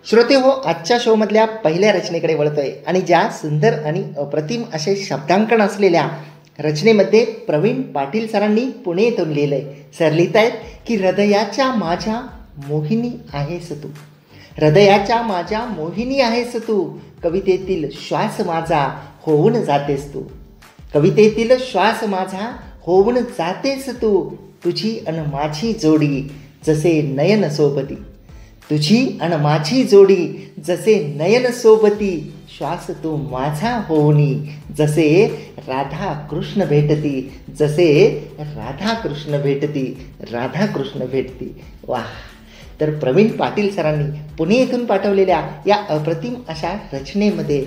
श्रोते हो, आजच्या शोमधल्या पहिल्या रचनेकडे वळतोय आणि ज्या सुंदर आणि अप्रतिम असे शब्दांकन असलेल्या रचनेमध्ये प्रवीण पाटील सरांनी पुणे येथून लिहिलंय. सर लिहित आहेत की हृदयाच्या माझ्या मोहिनी आहेस तू, हृदयाच्या माझ्या मोहिनी आहेस तू, कवितेतील श्वास माझा होऊन जातेस तू, कवितेतील श्वास माझा होऊन जातेस तू, तुझी अन माझी जोडी जसे नयन सोबती, तुझी अन माझी जोडी जसे नयन सोबती, श्वास तू माझा होऊनी जसे राधा कृष्ण भेटती, जसे राधा कृष्ण भेटती, राधा कृष्ण भेटती. वाह. तर प्रवीण पाटील सरांनी पुणे येथून पाठवलेल्या या अप्रतिम अशा रचनेमध्ये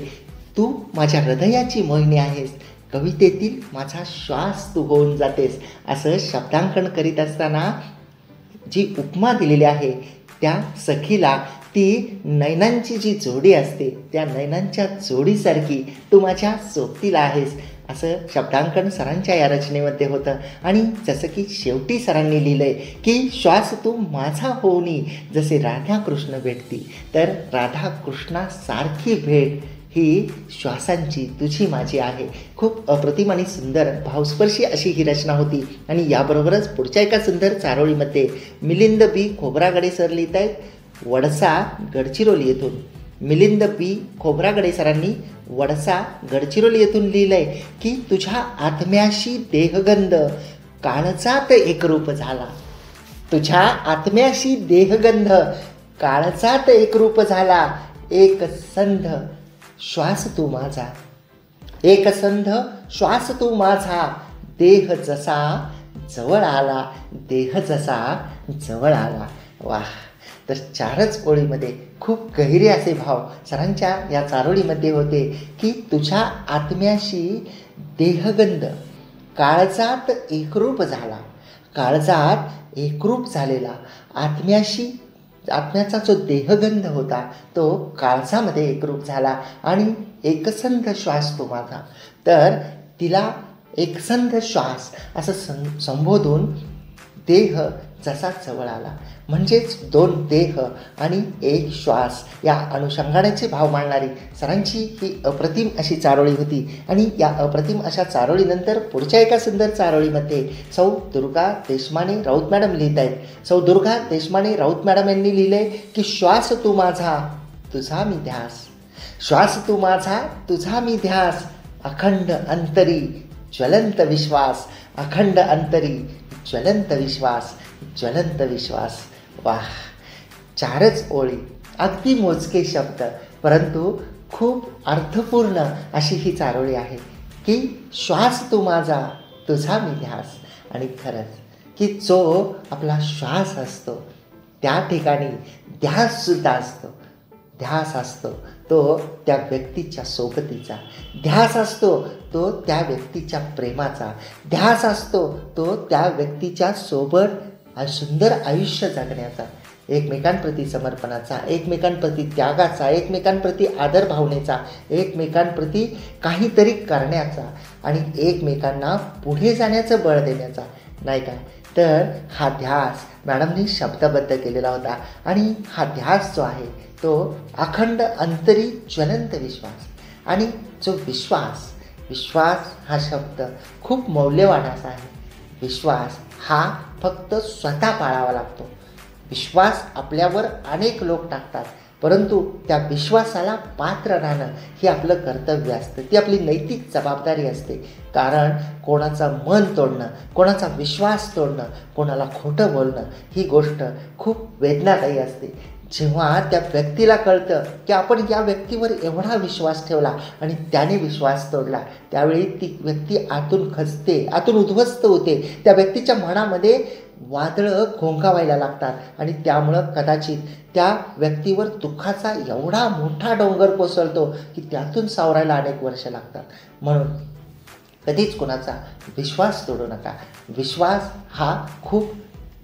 तू माझ्या हृदयाची मोहिनी आहेस, कवितेतील माझा श्वास तू होऊन जातेस असं शब्दांकन करीत असताना जी उपमा दिलेली आहे त्या सखीला ती नयनांची जी जोडी असते त्या नयनांच्या जोडीसारखी तू माझ्या सोबतीला आहेस असं शब्दांकन सरांच्या या रचनेमध्ये होतं. आणि जसं की शेवटी सरांनी लिहिलं आहे की श्वास तू माझा होऊनी जसे राधाकृष्ण भेटती, तर राधाकृष्णासारखी भेट ही श्वासांची तुझी माझी आहे. खूप अप्रतिम आणि सुंदर भावस्पर्शी अशी ही रचना होती. आणि याबरोबरच पुढच्या एका सुंदर चारोळीमध्ये मिलिंद बी खोब्रागडे सर लिहित आहेत वडसा गडचिरोली येथून. मिलिंद बी खोब्रागडे सरांनी वडसा गडचिरोली येथून लिहिलं आहे की तुझ्या आत्म्याशी देहगंध काळजात एकरूप झाला, तुझ्या आत्म्याशी देहगंध काळजात एकरूप झाला, एक संध श्वास तू माझा, एक संध श्वास तू माझा, देह जसा जवळ आला, देह जसा जवळ आला. वाह. तर चारच ओळीमध्ये खूप गहिरे असे भाव सरांच्या या चारोळीमध्ये होते की तुझ्या आत्म्याशी देहगंध काळजात एकरूप झाला, काळजात एकरूप झालेला आत्म्याशी, आत्म्याचा जो देहगंध होता तो काळजामध्ये एकरूप झाला आणि एकसंध श्वास तो माझा. तर तिला एकसंध श्वास असं संबोधून देह जसा जवळ आला, म्हणजेच दोन देह आणि एक श्वास या अनुषंगानेचे भाव मांडणारी सरांची ही अप्रतिम अशी चारोळी होती. आणि या अप्रतिम अशा चारोळीनंतर पुढच्या एका सुंदर चारोळीमध्ये सौ दुर्गा देशमाने राऊत मॅडम लिहित आहेत. सौ दुर्गा देशमाने राऊत मॅडम यांनी लिहिले की श्वास तू माझा तुझा मी ध्यास, श्वास तू माझा तुझा मी ध्यास, अखंड अंतरी ज्वलंत विश्वास, अखंड अंतरी ज्वलंत विश्वास, ज्वलंत विश्वास. वाह. चारच ओळी, अगदी मोजके शब्द, परंतु खूप अर्थपूर्ण अशी ही चारोळी आहे की श्वास तू माझा तुझा मी ध्यास. आणि खरंच की जो आपला श्वास असतो त्या ठिकाणी ध्याससुद्धा असतो, ध्यास असतो तो त्या व्यक्तीच्या सोबतीचा, ध्यास असतो तो त्या व्यक्तीच्या प्रेमाचा, ध्यास असतो तो त्या व्यक्तीच्या सोबत सुंदर आयुष्य जगण्याचा, एकमेकांप्रती समर्पणाचा, एकमेकांप्रती त्यागाचा, एकमेकांप्रती आदर भावनेचा, एकमेकांप्रती काहीतरी करण्याचा आणि एकमेकांना पुढे जाण्याचं बळ देण्याचा, नाही का. तर हा ध्यास मॅडमनी शब्दबद्ध केलेला होता. आणि हा ध्यास जो आहे तो अखंड अंतरी ज्वलंत विश्वास. आणि जो विश्वास, विश्वास हा शब्द खूप मौल्यवान असा आहे. विश्वास हा फक्त स्वतः पाळावा लागतो. विश्वास आपल्यावर अनेक लोक टाकतात, परंतु त्या विश्वासाला पात्र राहणं हे आपलं कर्तव्य असतं, ती आपली नैतिक जबाबदारी असते. कारण कोणाचं मन तोडणं, कोणाचा विश्वास तोडणं, कोणाला खोटं बोलणं ही गोष्ट खूप वेदनादायी असते. जेव्हा त्या व्यक्तीला कळतं की आपण या व्यक्तीवर एवढा विश्वास ठेवला आणि त्याने विश्वास तोडला, त्यावेळी ती व्यक्ती आतून खचते, आतून उद्ध्वस्त होते. त्या व्यक्तीच्या मनामध्ये वादळं घोंघावायला लागतात आणि त्यामुळं कदाचित त्या व्यक्तीवर दुःखाचा एवढा मोठा डोंगर कोसळतो की त्यातून सावरायला अनेक वर्ष लागतात. म्हणून कधीच कोणाचा विश्वास तोडू नका. विश्वास हा खूप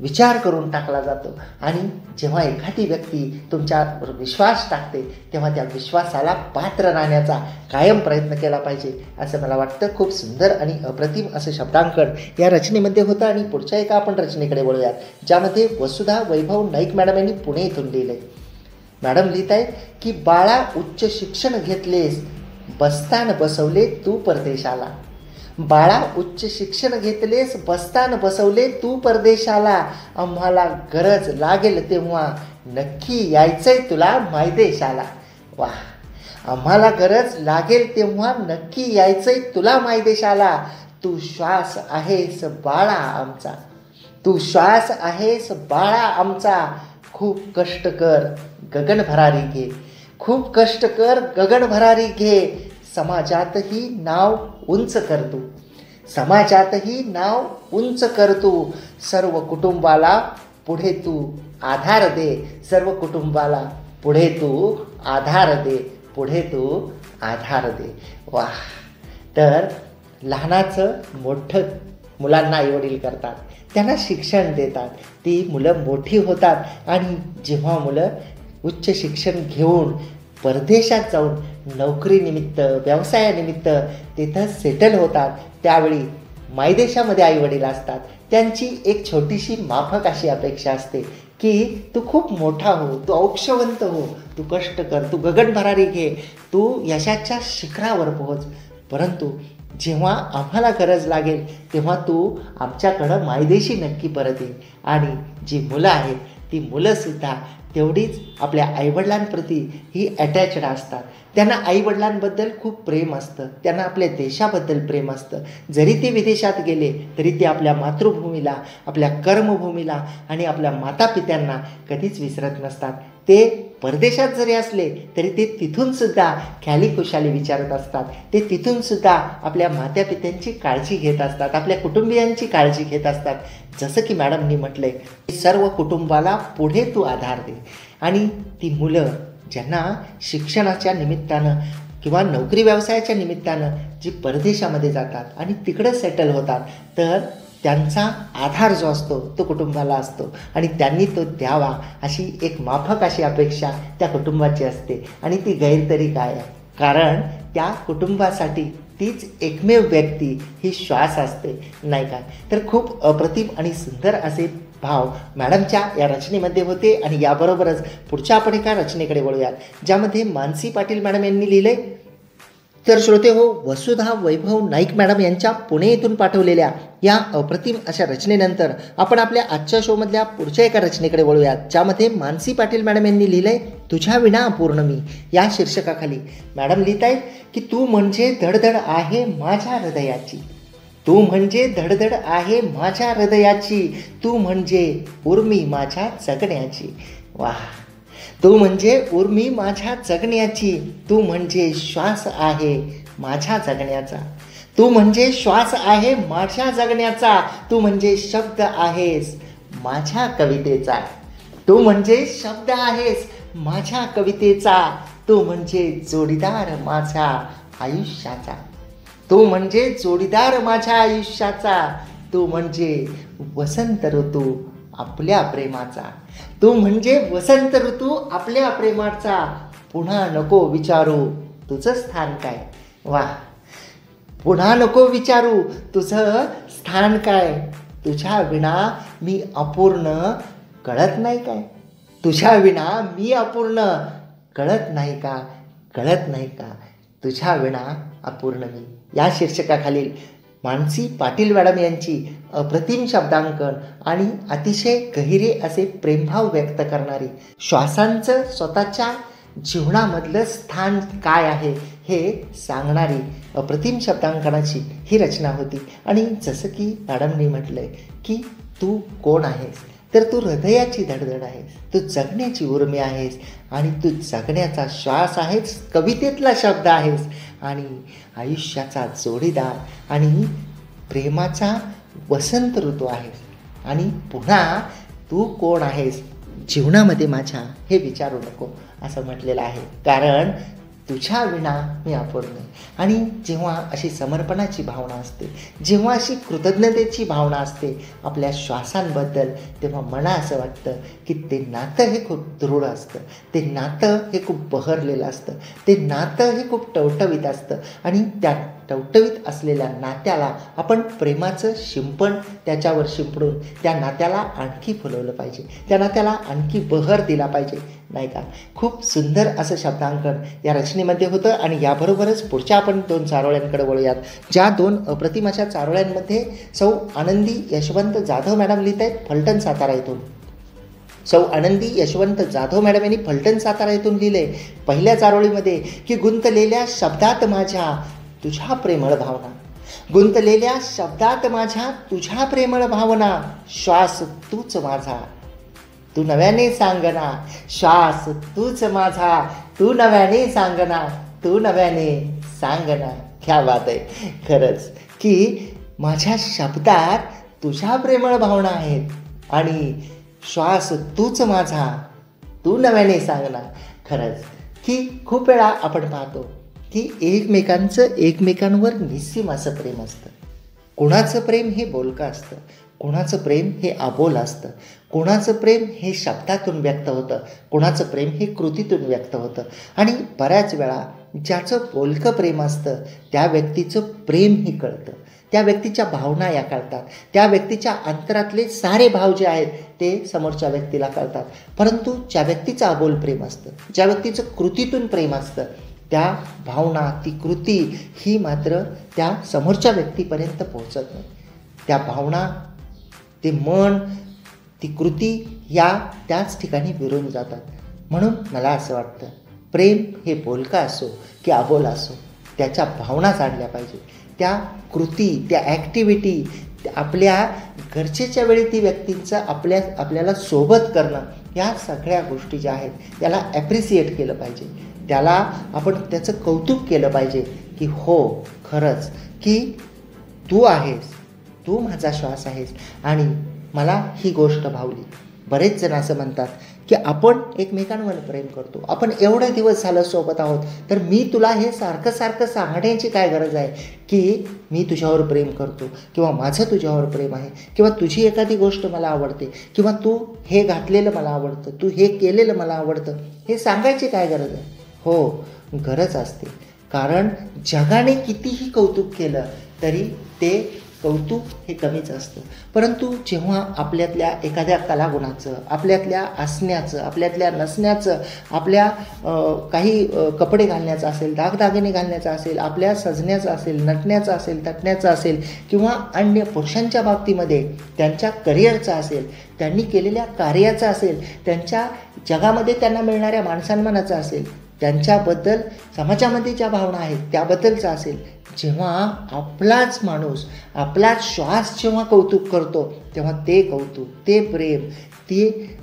विचार करून टाकला जातो आणि जेव्हा एखादी व्यक्ती तुमच्यावर विश्वास टाकते तेव्हा त्या विश्वासाला पात्र राहण्याचा कायम प्रयत्न केला पाहिजे असं मला वाटतं. खूप सुंदर आणि अप्रतिम असं शब्दांकन या रचनेमध्ये होतं. आणि पुढच्या एका आपण रचनेकडे वळूयात ज्यामध्ये वसुधा वैभव नाईक मॅडम यांनी पुणे इथून लिहिलं आहे. मॅडम लिहित आहेत की बाळा उच्च शिक्षण घेतलेस, बस्तान बसवले तू परदेशाला. बाळा उच्च शिक्षण घेतलेस, बस्तान बसवले तू परदेशाला. आम्हाला गरज लागेल तेव्हा नक्की यायचंय तुला मायदेशाला. वा. आम्हाला गरज लागेल तेव्हा नक्की यायचंय तुला मायदेशाला. तू श्वास आहेस बाळा आमचा, तू श्वास आहेस बाळा आमचा. खूप कष्ट कर गगन भरारी घे, खूप कष्ट कर गगन भरारी घे. समाजातही नाव उंच कर तू, समाजातही नाव उंच कर तू. सर्व कुटुंबाला पुढे तू आधार दे, सर्व कुटुंबाला पुढे तू आधार दे, पुढे तू आधार दे. वाह. तर लहानाचं मोठं मुलांना आईवडील करतात, त्यांना शिक्षण देतात. ती मुलं मोठी होतात आणि जेव्हा मुलं उच्च शिक्षण घेऊन परदेशात जाऊन नोकरीनिमित्त, व्यवसायानिमित्त तिथं सेटल होतात, त्यावेळी मायदेशामध्ये आईवडील असतात. त्यांची एक छोटीशी माफक अशी अपेक्षा असते की तू खूप मोठा हो, तू औक्षवंत हो, तू कष्ट कर, तू गगन भरारी घे, तू यशाच्या शिखरावर पोहोच. परंतु जेव्हा आम्हाला गरज लागेल तेव्हा तू आमच्याकडं मायदेशी नक्की परत ये. आणि जी मुलं आहेत ती मुलंसुद्धा तेवढीच आपल्या आईवडिलांप्रती ही अटॅचड असतात. त्यांना आईवडिलांबद्दल खूप प्रेम असतं, त्यांना आपल्या देशाबद्दल प्रेम असतं. जरी ते विदेशात गेले तरी ते आपल्या मातृभूमीला, आपल्या कर्मभूमीला आणि आपल्या मातापित्यांना कधीच विसरत नसतात. ते परदेशात जरी असले तरी ते तिथूनसुद्धा ख्याली खुशाली विचारत असतात. ते तिथूनसुद्धा आपल्या मातापित्यांची काळजी घेत असतात, आपल्या कुटुंबियांची काळजी घेत असतात. जसं की मॅडमनी म्हटलंय, सर्व कुटुंबाला पुढे तू आधार दे. आणि ती मुलं ज्यांना शिक्षणाच्या निमित्तानं किंवा नोकरी व्यवसायाच्या निमित्तानं जी परदेशामध्ये जातात आणि तिकडं सेटल होतात, तर त्यांचा आधार जो असतो तो कुटुंबाला असतो आणि त्यांनी तो द्यावा अशी एक माफक अशी अपेक्षा त्या कुटुंबाची असते. आणि ती गैर तरी काय आहे, कारण त्या कुटुंबासाठी तीच एकमेव व्यक्ती ही श्वास असते, नाही का. तर खूप अप्रतिम आणि सुंदर असे भाव मॅडमच्या या रचनेमध्ये होते. आणि याबरोबरच पुढच्या आपण एका रचनेकडे वळूयात, ज्यामध्ये मानसी पाटील मॅडम यांनी लिहिलंय. तर श्रोते हो, वसुधा वैभव नाईक मॅडम यांच्या पुणे येथून पाठवलेल्या या अप्रतिम अशा रचनेनंतर आपण आपल्या आजच्या शोमधल्या पुढच्या एका रचनेकडे वळूयात, ज्यामध्ये मानसी पाटील मॅडम यांनी लिहिलंय तुझ्या विना अपूर्ण मी. या शीर्षकाखाली मॅडम लिहित आहेत की तू म्हणजे धडधड आहे माझ्या हृदयाची, तू म्हणजे धडधड आहे माझ्या हृदयाची, तू म्हणजे उर्मी माझ्या जगण्याची. वाह. तू म्हणजे उर्मी माझ्या जगण्याची, तू म्हणजे श्वास आहे माझ्या जगण्याचा, तू म्हणजे श्वास आहे माझ्या जगण्याचा, तू म्हणजे शब्द आहेस माझ्या कवितेचा, तू म्हणजे शब्द आहेस माझ्या कवितेचा, तू म्हणजे जोडीदार माझ्या आयुष्याचा, तू म्हणजे जोडीदार माझ्या आयुष्याचा, तू म्हणजे वसंत ऋतू आपल्या प्रेमाचा, तू म्हणजे वसंत ऋतू आपल्या प्रेमाचा. पुन्हा नको विचारू तुझं स्थान काय. वाह. पुन्हा नको विचारू तुझं स्थान काय, तुझ्या विना मी अपूर्ण कळत नाही काय, तुझ्या विना मी अपूर्ण कळत नाही का, कळत नाही का, तुझ्या विना अपूर्ण मी. या शीर्षकाखालील मानसी पाटील मॅडम यांची अप्रतिम शब्दांकन आणि अतिशय गहिरे असे प्रेमभाव व्यक्त करणारी, श्वासांचं स्वतःच्या जीवनामधलं स्थान काय आहे हे सांगणारी अप्रतिम शब्दांकनाची ही रचना होती. आणि जसं की मॅडमनी म्हटलंय की तू कोण आहेस, तर तू हृदयाची धडधड आहेस, तू जगण्याची उर्मी आहेस आणि तू जगण्याचा श्वास आहेस, कवितेतला शब्द आहेस आणि आयुष्याचा जोडीदार आणि प्रेमाचा वसंत ऋतू आहेस. आणि पुन्हा तू कोण आहेस जीवनामध्ये माझ्या हे विचारू नको असं म्हटलेलं आहे, कारण तुझ्या विना मी अपूर्ण. आणि जेव्हा अशी समर्पणाची भावना असते, जेव्हा अशी कृतज्ञतेची भावना असते आपल्या श्वासांबद्दल, तेव्हा मला असं वाटतं की ते नातं हे खूप दृढ असतं, ते नातं हे खूप बहरलेलं असतं, ते नातं हे खूप टवटवीत असतं आणि त्या टवटवीत असलेल्या नात्याला आपण प्रेमाचं शिंपण त्याच्यावर शिंपडून त्या नात्याला आणखी फुलवलं पाहिजे, त्या नात्याला आणखी बहर दिला पाहिजे, नाही का? खूप सुंदर असं शब्दांकन या रचनेमध्ये होतं. आणि याबरोबरच पुढच्या आपण 2 चारोळ्यांकडे वळूयात. ज्या 2 अप्रतिम अशा चारोळ्यांमध्ये सौ आनंदी यशवंत जाधव मॅडम लिहित आहेत फलटण सातारा येथून. सौ आनंदी यशवंत जाधव मॅडम यांनी फलटण सातारा येथून लिहिले पहिल्या चारोळीमध्ये की गुंतलेल्या शब्दात माझ्या तुझ्या प्रेमळ भावना, गुंतलेल्या शब्दात माझ्या तुझ्या प्रेमळ भावना, श्वास तूच माझा तू नव्याने सांगना, श्वास तूच माझा तू नव्याने सांगना, तू नव्याने सांगना. क्या बात आहे खरंच, की माझ्या शब्दात तुझ्या प्रेमळ भावना आहेत आणि श्वास तूच माझा तू नव्याने सांगना. खरंच की खूप वेळा आपण पाहतो की एकमेकांवर निस्सीम असं प्रेम असतं. कोणाचं प्रेम हे बोलकं असतं, कोणाचं प्रेम हे अबोल असतं, कोणाचं प्रेम हे शब्दातून व्यक्त होतं, कोणाचं प्रेम हे कृतीतून व्यक्त होतं. आणि बऱ्याच वेळा ज्याचं बोलकं प्रेम असतं त्या व्यक्तीचं प्रेमही कळतं, त्या व्यक्तीच्या भावना या कळतात, त्या व्यक्तीच्या अंतरातले सारे भाव जे आहेत ते समोरच्या व्यक्तीला कळतात. परंतु ज्या व्यक्तीचं अबोल प्रेम असतं, ज्या व्यक्तीचं कृतीतून प्रेम असतं, त्या भावना, ती कृती ही मात्र त्या समोरच्या व्यक्तीपर्यंत पोहोचत नाही. त्या भावना, ते मन, ती कृती या त्याच ठिकाणी विरून जातात. म्हणून मला असं वाटतं प्रेम हे बोलका असो की अबोल असो, त्याच्या भावना जाणल्या पाहिजे, त्या कृती, त्या ॲक्टिव्हिटी, आपल्या गरजेच्या वेळी ती व्यक्तींचं आपल्याला सोबत करणं, या सगळ्या गोष्टी ज्या आहेत त्याला ॲप्रिसिएट केलं पाहिजे, त्याला आपण त्याचं कौतुक केलं पाहिजे की हो खरंच की तू आहेस, तू माझा श्वास आहेस आणि मला ही गोष्ट भावली. बरेच जण असं म्हणतात की आपण एकमेकांवर प्रेम करतो, आपण एवढे दिवस झालं सोबत आहोत, तर मी तुला हे सारखं सारखं सांगण्याची काय गरज आहे की मी तुझ्यावर प्रेम करतो किंवा माझं तुझ्यावर प्रेम आहे किंवा तुझी एखादी गोष्ट मला आवडते किंवा तू हे घातलेलं मला आवडतं, तू हे केलेलं मला आवडतं, हे सांगायची काय गरज आहे? हो, गरज असते. कारण जगाने कितीही कौतुक केलं तरी ते कौतुक हे कमीच असतं. परंतु जेव्हा आपल्यातल्या एखाद्या कलागुणाचं, आपल्यातल्या असण्याचं, आपल्यातल्या नसण्याचं, आपल्या काही कपडे घालण्याचं असेल, दागदागिने घालण्याचं असेल, आपल्या सजण्याचं असेल, नटण्याचं असेल, तटण्याचं असेल किंवा अन्य पुरुषांच्या बाबतीमध्ये त्यांच्या करिअरचं असेल, त्यांनी केलेल्या कार्याचं असेल, त्यांच्या जगामध्ये त्यांना मिळणाऱ्या मानसन्मानाचं असेल, त्यांच्याबद्दल समाजामध्ये ज्या भावना आहेत त्याबद्दलचं असेल, जेव्हा आपलाच माणूस, आपलाच श्वास जेव्हा कौतुक करतो तेव्हा ते कौतुक, ते प्रेम, ते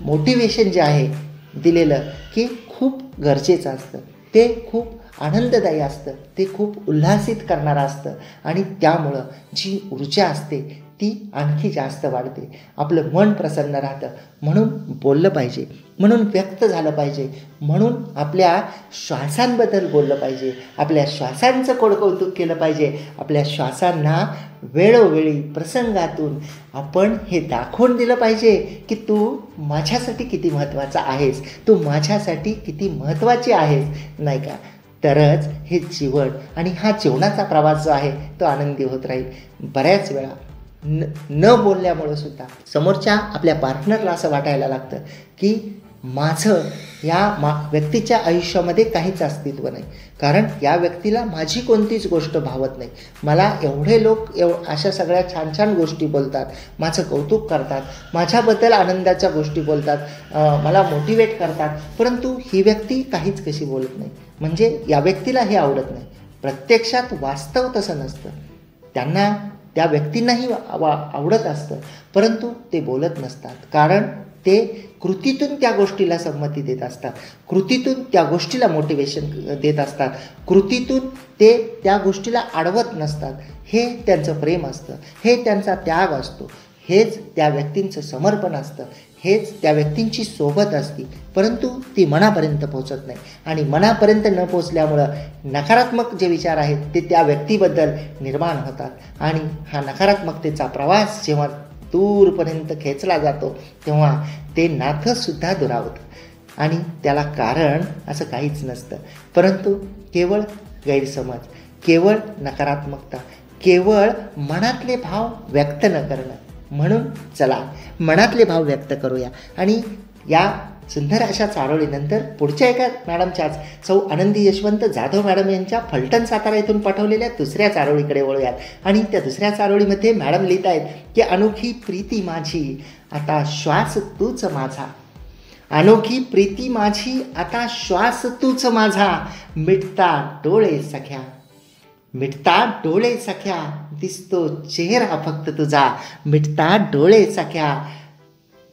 मोटिवेशन जे आहे दिलेलं की खूप गरजेचं असतं, ते खूप आनंददायी असतं, ते खूप उल्हासित करणारं असतं आणि त्यामुळं जी ऊर्जा असते ती आणखी जास्त वाढते, आपलं मन प्रसन्न राहतं. म्हणून बोललं पाहिजे, म्हणून व्यक्त झालं पाहिजे, म्हणून आपल्या श्वासांबद्दल बोललं पाहिजे, आपल्या श्वासांचं कौतुक केलं पाहिजे, आपल्या श्वासांना वेळोवेळी प्रसंगातून आपण हे दाखवून दिलं पाहिजे की तू माझ्यासाठी किती महत्त्वाचा आहेस, तू माझ्यासाठी किती महत्त्वाची आहेस, नाही का? तरच हे जीवन आणि हा जीवनाचा प्रवास जो आहे तो आनंदी होत राहील. बऱ्याच वेळा न बोलल्यामुळं सुद्धा समोरच्या आपल्या पार्टनरला असं वाटायला लागतं की माझं या व्यक्तीच्या आयुष्यामध्ये काहीच अस्तित्व नाही, कारण या व्यक्तीला माझी कोणतीच गोष्ट भावत नाही. मला एवढे लोक अशा सगळ्या छान छान गोष्टी बोलतात, माझं कौतुक करतात, माझ्याबद्दल आनंदाच्या गोष्टी बोलतात, मला मोटिवेट करतात, परंतु ही व्यक्ती काहीच कशी बोलत नाही, म्हणजे या व्यक्तीला हे आवडत नाही. प्रत्यक्षात वास्तव तसं नसतं. त्यांना त्या व्यक्तींनाही आवडत असतं, परंतु ते बोलत नसतात, कारण ते कृतीतून त्या गोष्टीला संमती देत असतात, कृतीतून त्या गोष्टीला मोटिवेशन देत असतात, कृतीतून ते त्या गोष्टीला अडवत नसतात. हे त्यांचं प्रेम असतं, हे त्यांचा त्याग असतो, हेच त्या व्यक्तींचं समर्पण असतं, हेच त्या व्यक्तींची सोबत असते, परंतु ती मनापर्यंत पोहोचत नाही. आणि मनापर्यंत न पोचल्यामुळं नकारात्मक जे विचार आहेत ते त्या व्यक्तीबद्दल निर्माण होतात आणि हा नकारात्मकतेचा प्रवास जेव्हा दूरपर्यंत खेचला जातो तेव्हा ते नाथंसुद्धा दुरावतं आणि त्याला कारण असं काहीच नसतं, परंतु केवळ गैरसमज, केवळ नकारात्मकता, केवळ मनातले भाव व्यक्त न करणं. म्हणून चला मनातले भाव व्यक्त करूया. आणि या सुंदर अशा चारोळीनंतर पुढच्या एका मॅडमच्याच सौ आनंदी यशवंत जाधव मॅडम यांच्या फलटण सातारा येथून पाठवलेल्या दुसऱ्या चारोळीकडे वळूयात. आणि त्या दुसऱ्या चारोळीमध्ये मॅडम लिहित आहेत की अनोखी प्रीती माझी आता श्वास तूच माझा, अनोखी प्रीती माझी आता श्वास तूच माझा, मिटता डोळे सख्या, मिटता डोळे सख्या, दिसतो चेहरा फक्त तुझा, मिटता डोळे सख्या,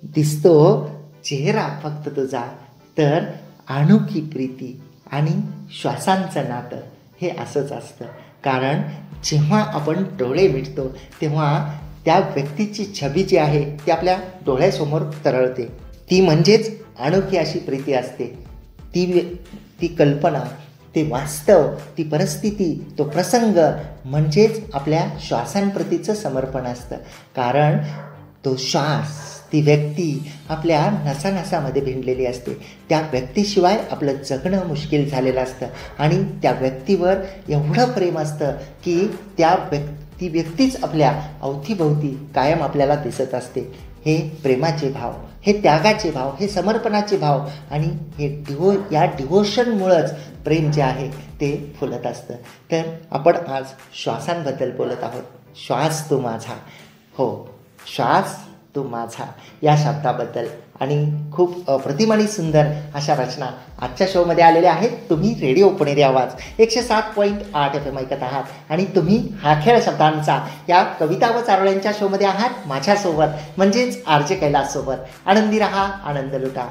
दिसतो चेहरा फक्त तुझा. तर अनोखी प्रीती आणि श्वासांचं नातं हे असंच असतं. कारण जेव्हा आपण डोळे मिटतो तेव्हा त्या व्यक्तीची छबी जी आहे ती आपल्या डोळ्यासमोर तरळते. ती म्हणजेच अनोखी अशी प्रीती असते. ती कल्पना, ते वास्तव, ती परिस्थिती, तो प्रसंग म्हणजेच आपल्या श्वासांप्रतीचं समर्पण असतं. कारण तो श्वास, ती व्यक्ती आपल्या नसानसामध्ये भिनलेली असते. त्या व्यक्तीशिवाय आपलं जगणं मुश्किल झालेलं असतं. आणि त्या व्यक्तीवर एवढं प्रेम असतं की ती व्यक्तीच आपल्या अवतीभोवती कायम आपल्याला दिसत असते. हे प्रेमाचे भाव, हे त्यागाचे भाव, हे समर्पणाचे भाव आणि या डिव्होशनमुळंच प्रेम जे आहे ते फुलत असतं. तर आपण आज श्वासांबद्दल बोलत आहोत. श्वास तू माझा, हो श्वास तू माझा या शब्दाबद्दल. आणि खूप अप्रतिम आणि सुंदर अशा रचना आजच्या शोमध्ये आलेल्या आहेत. तुम्ही रेडिओ पुणेरी आवाज 107.8 FM ऐकत आहात आणि तुम्ही हा खेळ शब्दांचा या कविता व चारोळ्यांच्या शोमध्ये आहात माझ्यासोबत, म्हणजेच RJ कैलाससोबत. आनंदी रहा, आनंद लुटा.